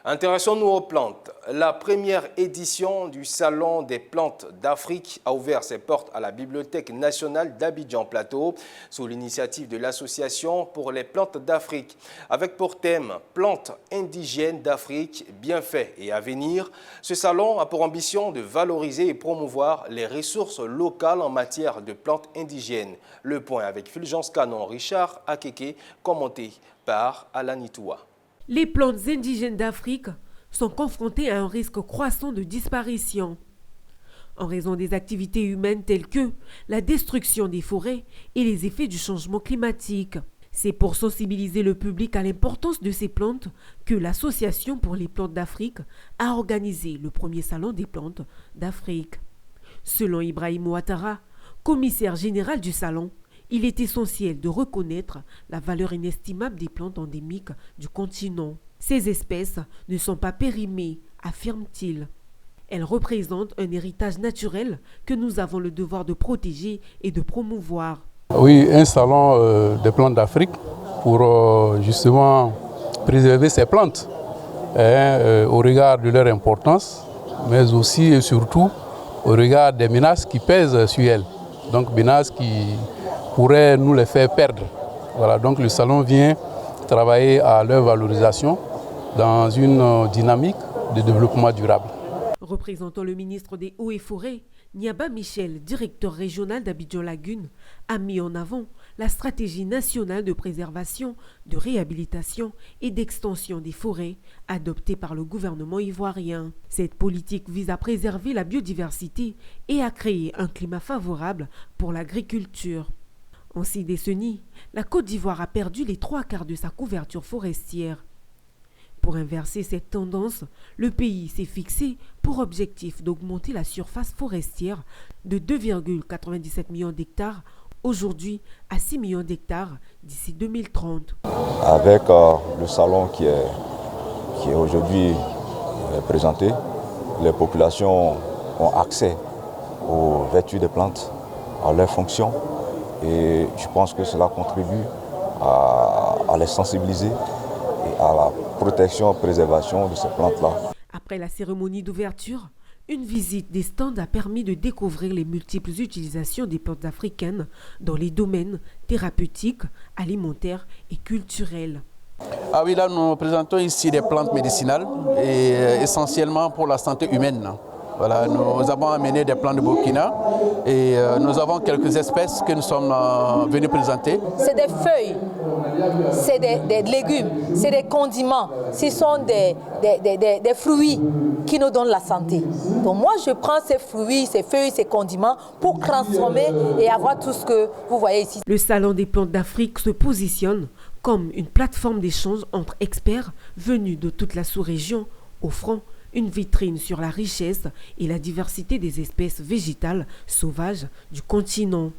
Intéressons-nous aux plantes. La première édition du Salon des plantes d'Afrique a ouvert ses portes à la Bibliothèque nationale d'Abidjan-Plateau sous l'initiative de l'Association pour les plantes d'Afrique. Avec pour thème « Plantes indigènes d'Afrique, bienfaits et avenir », ce salon a pour ambition de valoriser et promouvoir les ressources locales en matière de plantes indigènes. Le point avec Fulgence Canon, Richard Akeke, commenté par Alani Toua. Les plantes indigènes d'Afrique sont confrontées à un risque croissant de disparition en raison des activités humaines telles que la destruction des forêts et les effets du changement climatique. C'est pour sensibiliser le public à l'importance de ces plantes que l'Association pour les plantes d'Afrique a organisé le premier salon des plantes d'Afrique. Selon Ibrahim Ouattara, commissaire général du salon, il est essentiel de reconnaître la valeur inestimable des plantes endémiques du continent. Ces espèces ne sont pas périmées, affirme-t-il. Elles représentent un héritage naturel que nous avons le devoir de protéger et de promouvoir. Oui, un salon des plantes d'Afrique pour justement préserver ces plantes au regard de leur importance, mais aussi et surtout au regard des menaces qui pèsent sur elles. Donc menaces qui pourraient nous les faire perdre. Voilà, donc le salon vient travailler à leur valorisation dans une dynamique de développement durable. Représentant le ministre des Eaux et Forêts, Niaba Michel, directeur régional d'Abidjan-Lagune, a mis en avant la stratégie nationale de préservation, de réhabilitation et d'extension des forêts adoptée par le gouvernement ivoirien. Cette politique vise à préserver la biodiversité et à créer un climat favorable pour l'agriculture. En 6 décennies, la Côte d'Ivoire a perdu les 3/4 de sa couverture forestière. Pour inverser cette tendance, le pays s'est fixé pour objectif d'augmenter la surface forestière de 2,97 millions d'hectares aujourd'hui à 6 millions d'hectares d'ici 2030. Avec le salon qui est aujourd'hui présenté, les populations ont accès aux vertus des plantes, à leurs fonctions. Et je pense que cela contribue à les sensibiliser et à la protection et préservation de ces plantes-là. Après la cérémonie d'ouverture, une visite des stands a permis de découvrir les multiples utilisations des plantes africaines dans les domaines thérapeutiques, alimentaires et culturels. Ah oui, là nous présentons ici des plantes médicinales et essentiellement pour la santé humaine. Voilà, nous avons amené des plantes de Burkina et nous avons quelques espèces que nous sommes venus présenter. C'est des feuilles, c'est des légumes, c'est des condiments, ce sont des fruits qui nous donnent la santé. Donc moi je prends ces fruits, ces feuilles, ces condiments pour transformer et avoir tout ce que vous voyez ici. Le Salon des plantes d'Afrique se positionne comme une plateforme d'échange entre experts venus de toute la sous-région, offrant une vitrine sur la richesse et la diversité des espèces végétales sauvages du continent.